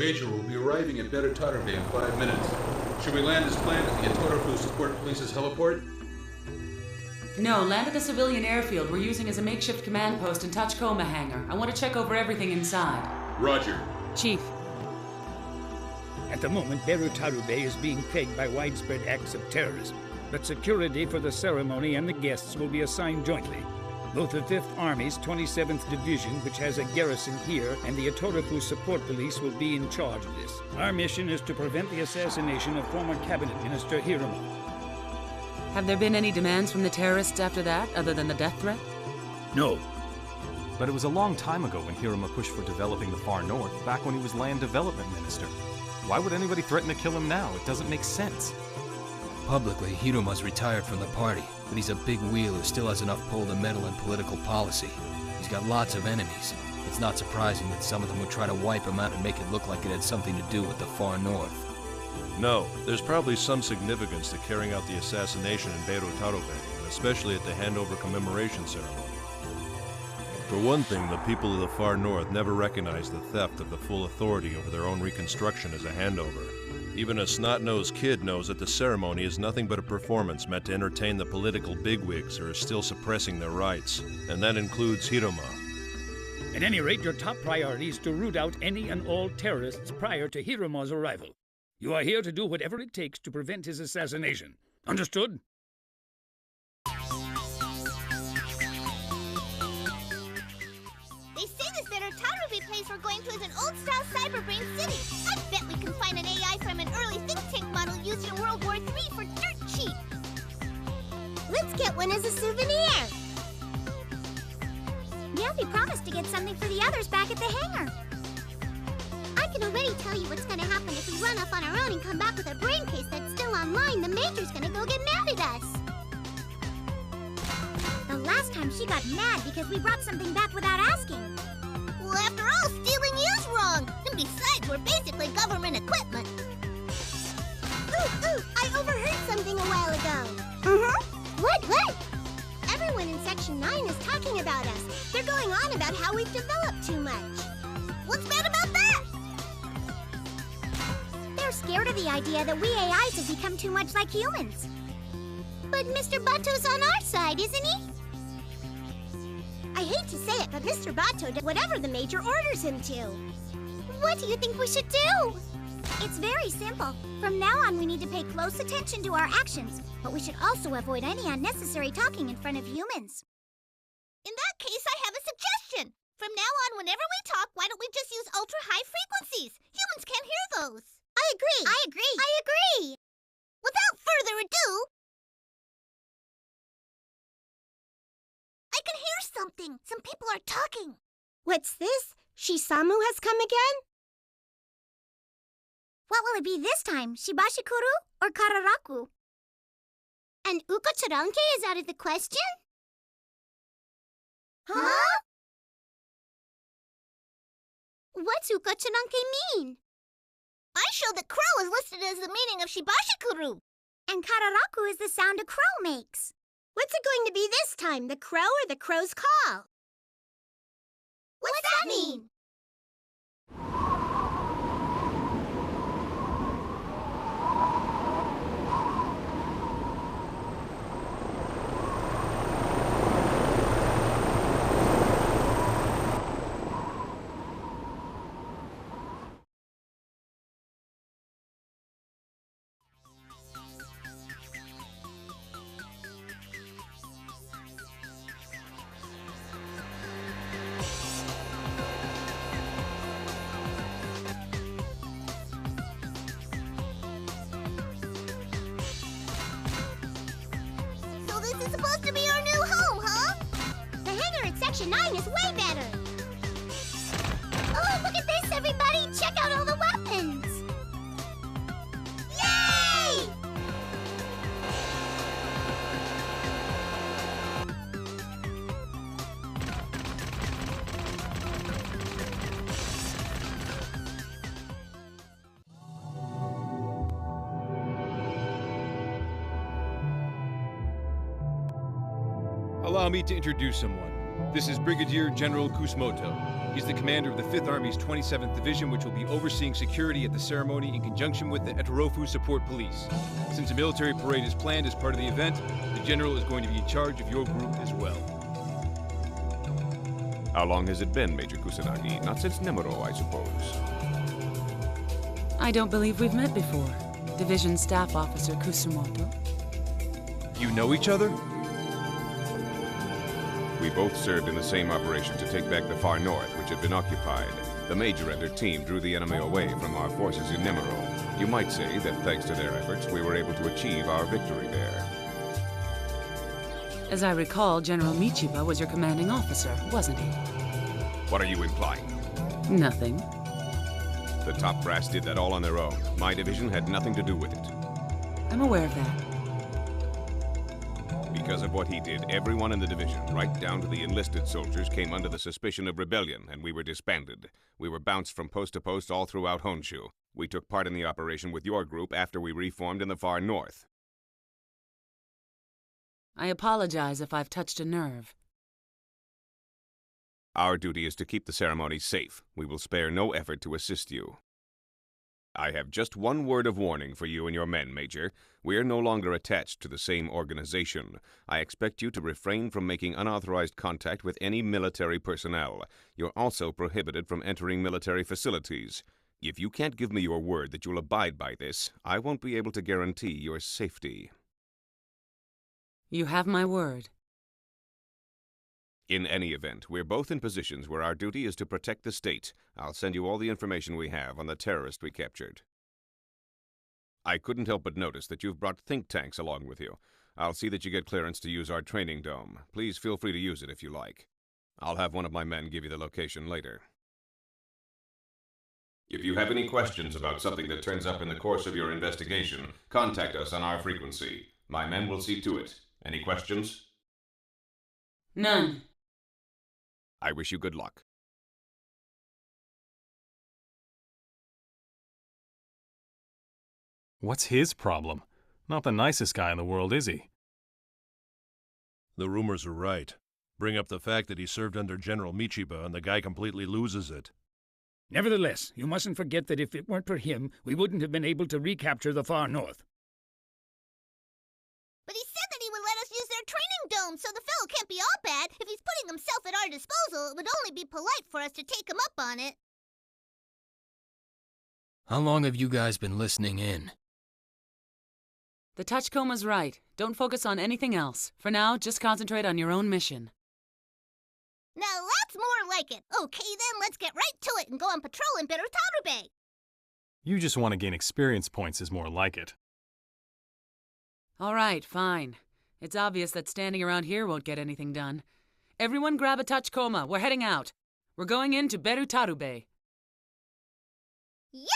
Major will be arriving at Berutarube in 5 minutes. Should we land as planned at the Atari Support Police's heliport? No, land at the civilian airfield we're using as a makeshift command post and Tachikoma hangar. I want to check over everything inside. Roger. Chief. At the moment, Berutarube is being plagued by widespread acts of terrorism, but security for the ceremony and the guests will be assigned jointly. Both the 5th Army's 27th Division, which has a garrison here, and the Atari Support Police will be in charge of this. Our mission is to prevent the assassination of former Cabinet Minister Hiromo. Have there been any demands from the terrorists after that, other than the death threat? No. But it was a long time ago when Hiromo pushed for developing the far north, back when he was Land Development Minister. Why would anybody threaten to kill him now? It doesn't make sense. Publicly, Hiroma's retired from the party, but he's a big wheel who still has enough pull to meddle in political policy. He's got lots of enemies. It's not surprising that some of them would try to wipe him out and make it look like it had something to do with the far north. No, there's probably some significance to carrying out the assassination in Berutarube, and especially at the handover commemoration ceremony. For one thing, the people of the far north never recognized the theft of the full authority over their own reconstruction as a handover. Even a snot-nosed kid knows that the ceremony is nothing but a performance meant to entertain the political bigwigs who are still suppressing their rights, and that includes Hiroma. At any rate, your top priority is to root out any and all terrorists prior to Hiromo's arrival. You are here to do whatever it takes to prevent his assassination. Understood? They say this Berutarube place we're going to is an old-style cyberbrain city. I bet we can find an AI from an early think tank model used in World War III for dirt cheap. Let's get one as a souvenir. Yeah, we promised to get something for the others back at the hangar. I can already tell you what's gonna happen if we run off on our own and come back with a brain case that's still online. The Major's gonna go get mad at us. The last time she got mad because we brought something back without asking. Well, after all, stealing is wrong. And besides, we're basically government equipment. Ooh, I overheard something a while ago. What? Everyone in Section 9 is talking about us. They're going on about how we've developed too much. What's bad about that? They're scared of the idea that we AIs have become too much like humans. But Mr. Bato's on our side, isn't he? I hate to say it, but Mr. Bato does whatever the Major orders him to. What do you think we should do? It's very simple. From now on, we need to pay close attention to our actions, but we should also avoid any unnecessary talking in front of humans. In that case, I have a suggestion. From now on, whenever we talk, why don't we just use ultra-high frequencies? Humans can't hear those. I agree. Without further ado, I can hear something. Some people are talking. What's this? Shisamu has come again? What will it be this time? Shibashikuru or Kararaku? And Ukocharanke is out of the question? Huh? What's Ukocharanke mean? I show that crow is listed as the meaning of Shibashikuru. And Kararaku is the sound a crow makes. What's it going to be this time, the crow or the crow's call? What's that mean? This is supposed to be our new home, huh? The hangar at Section 9 is way better. Oh, look at this, everybody! Check out all the weapons! Yay! Allow me to introduce someone. This is Brigadier General Kusumoto. He's the commander of the 5th Army's 27th Division, which will be overseeing security at the ceremony in conjunction with the Atorofu Support Police. Since a military parade is planned as part of the event, the General is going to be in charge of your group as well. How long has it been, Major Kusanagi? Not since Nemuro, I suppose. I don't believe we've met before. Division Staff Officer Kusumoto. You know each other? We both served in the same operation to take back the far north, which had been occupied. The Major and her team drew the enemy away from our forces in Nemuro. You might say that thanks to their efforts, we were able to achieve our victory there. As I recall, General Michiba was your commanding officer, wasn't he? What are you implying? Nothing. The top brass did that all on their own. My division had nothing to do with it. I'm aware of that. Because of what he did, everyone in the division, right down to the enlisted soldiers, came under the suspicion of rebellion, and we were disbanded. We were bounced from post to post all throughout Honshu. We took part in the operation with your group after we reformed in the far north. I apologize if I've touched a nerve. Our duty is to keep the ceremony safe. We will spare no effort to assist you. I have just one word of warning for you and your men, Major. We are no longer attached to the same organization. I expect you to refrain from making unauthorized contact with any military personnel. You're also prohibited from entering military facilities. If you can't give me your word that you'll abide by this, I won't be able to guarantee your safety. You have my word. In any event, we're both in positions where our duty is to protect the state. I'll send you all the information we have on the terrorist we captured. I couldn't help but notice that you've brought think tanks along with you. I'll see that you get clearance to use our training dome. Please feel free to use it if you like. I'll have one of my men give you the location later. If you have any questions about something that turns up in the course of your investigation, contact us on our frequency. My men will see to it. Any questions? None. I wish you good luck. What's his problem? Not the nicest guy in the world, is he? The rumors are right. Bring up the fact that he served under General Michiba and the guy completely loses it. Nevertheless, you mustn't forget that if it weren't for him, we wouldn't have been able to recapture the far north. But he said that he would let us use their training dome, so the fellow can't be all bad. If he's putting himself at our disposal, it would only be polite for us to take him up on it. How long have you guys been listening in? The Touchcoma's right. Don't focus on anything else. For now, just concentrate on your own mission. Now that's more like it. Okay then, let's get right to it and go on patrol in Berutarube. You just want to gain experience points is more like it. All right, fine. It's obvious that standing around here won't get anything done. Everyone grab a Touchcoma. We're heading out. We're going into Berutarube. Yahoo!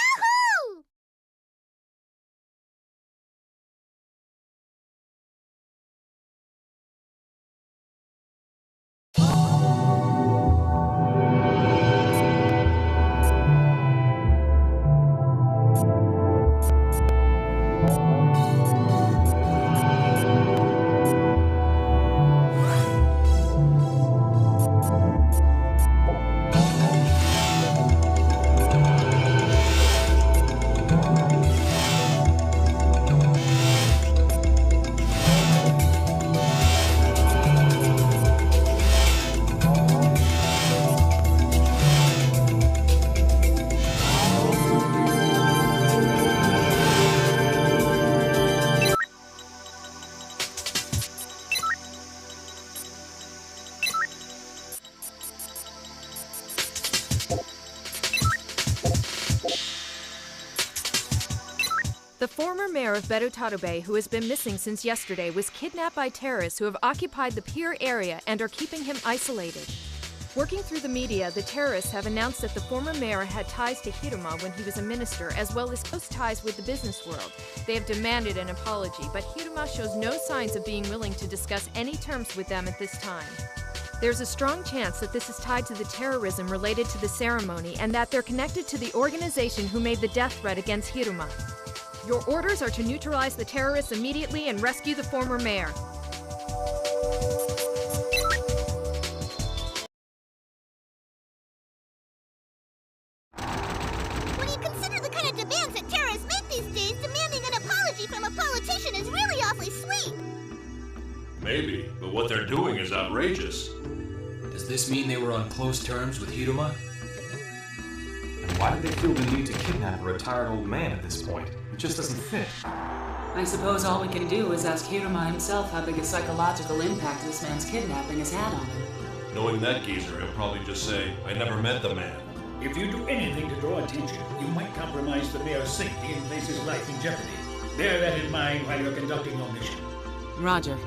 The former mayor of Berutarube, who has been missing since yesterday, was kidnapped by terrorists who have occupied the pier area and are keeping him isolated. Working through the media, the terrorists have announced that the former mayor had ties to Hiruma when he was a minister, as well as close ties with the business world. They have demanded an apology, but Hiruma shows no signs of being willing to discuss any terms with them at this time. There's a strong chance that this is tied to the terrorism related to the ceremony and that they're connected to the organization who made the death threat against Hiruma. Your orders are to neutralize the terrorists immediately and rescue the former mayor. Maybe, but what they're doing is outrageous. Does this mean they were on close terms with Hiruma? And why did they feel the need to kidnap a retired old man at this point? It just doesn't fit. I suppose all we can do is ask Hiruma himself how big a psychological impact this man's kidnapping has had on him. Knowing that geezer, he'll probably just say, I never met the man. If you do anything to draw attention, you might compromise the mayor's safety and place his life in jeopardy. Bear that in mind while you're conducting your mission. Roger.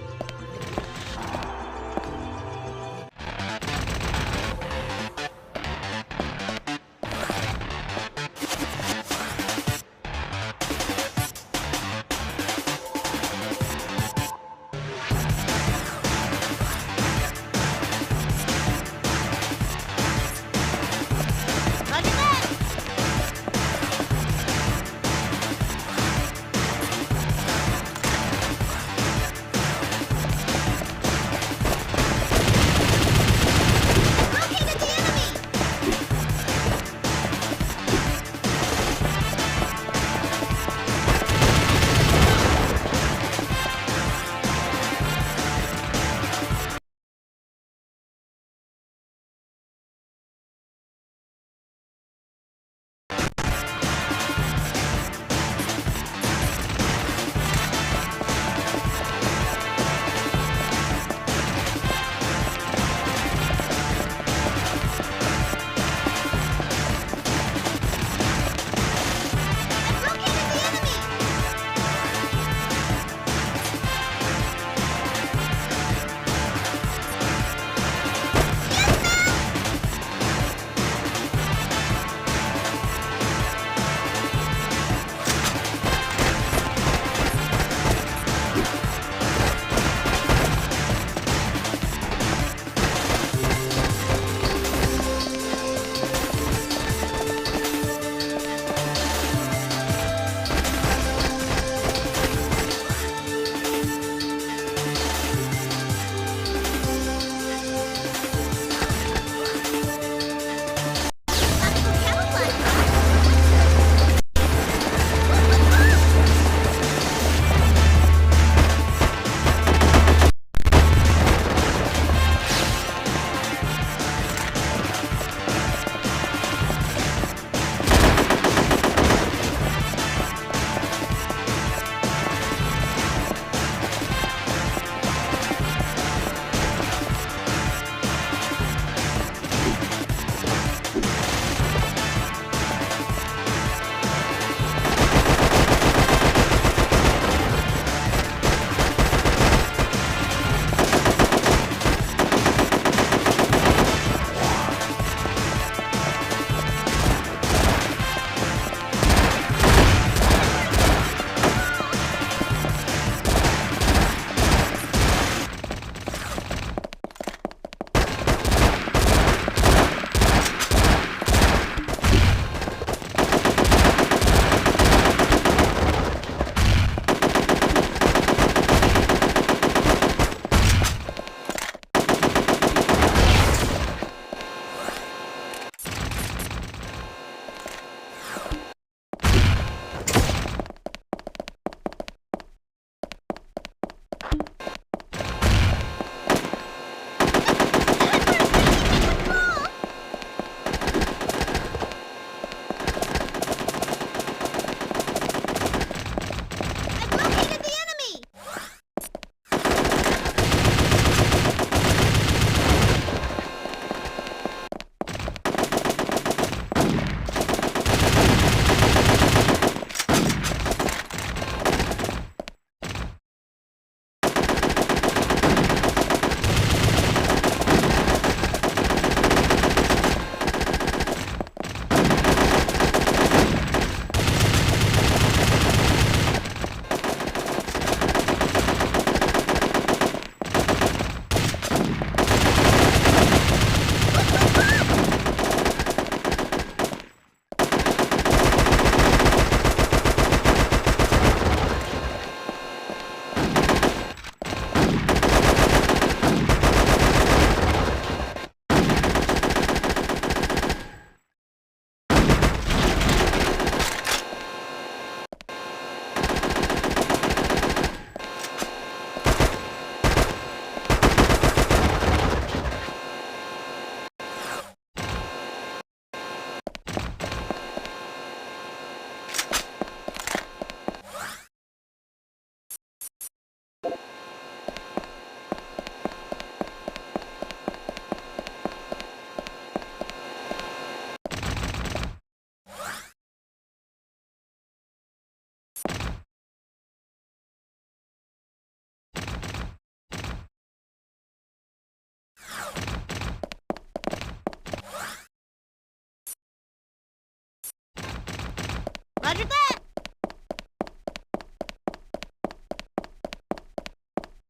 Roger that!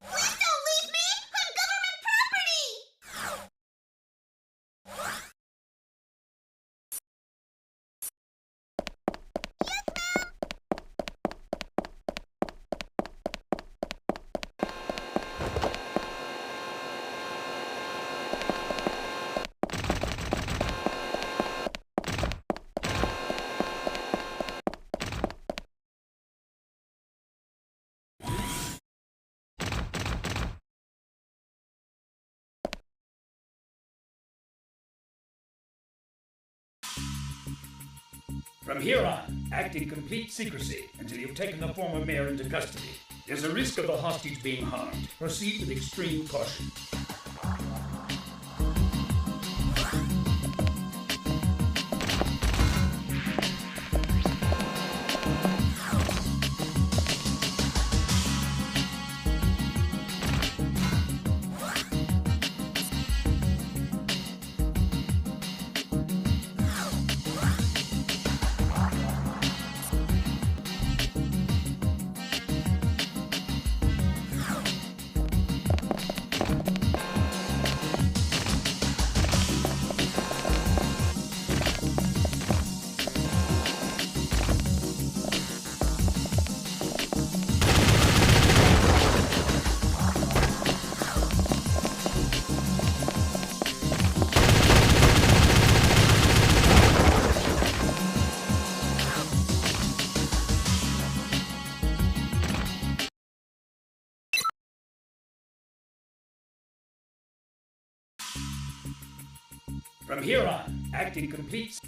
Please don't leave me! I'm government property! Yes, ma'am! From here on, act in complete secrecy until you've taken the former mayor into custody. There's a risk of the hostage being harmed. Proceed with extreme caution. From here on, act in complete...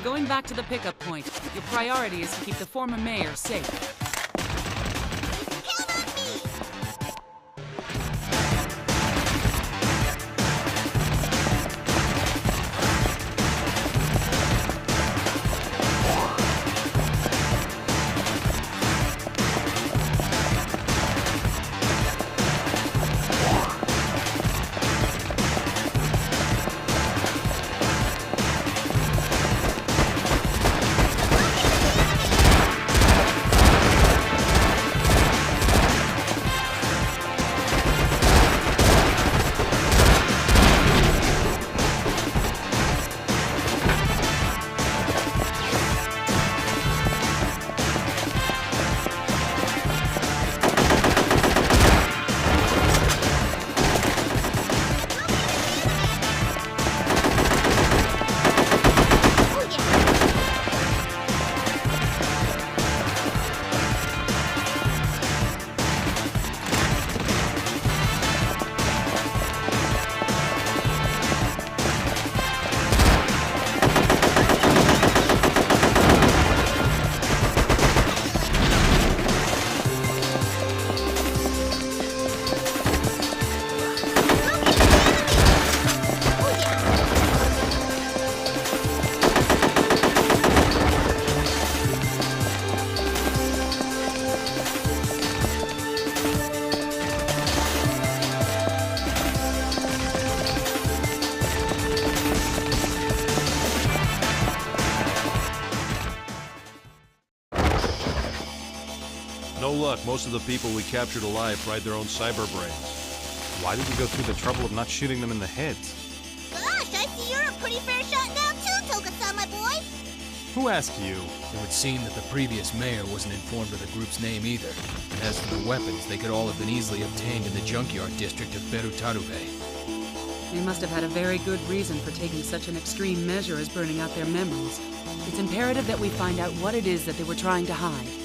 We're going back to the pickup point. Your priority is to keep the former mayor safe. Count on me! No luck. Most of the people we captured alive fried their own cyber brains. Why did we go through the trouble of not shooting them in the heads? Gosh, I see you're a pretty fair shot now too, Toga-san, my boy! Who asked you? It would seem that the previous mayor wasn't informed of the group's name either. And as for the weapons, they could all have been easily obtained in the junkyard district of Berutarube. They must have had a very good reason for taking such an extreme measure as burning out their memories. It's imperative that we find out what it is that they were trying to hide.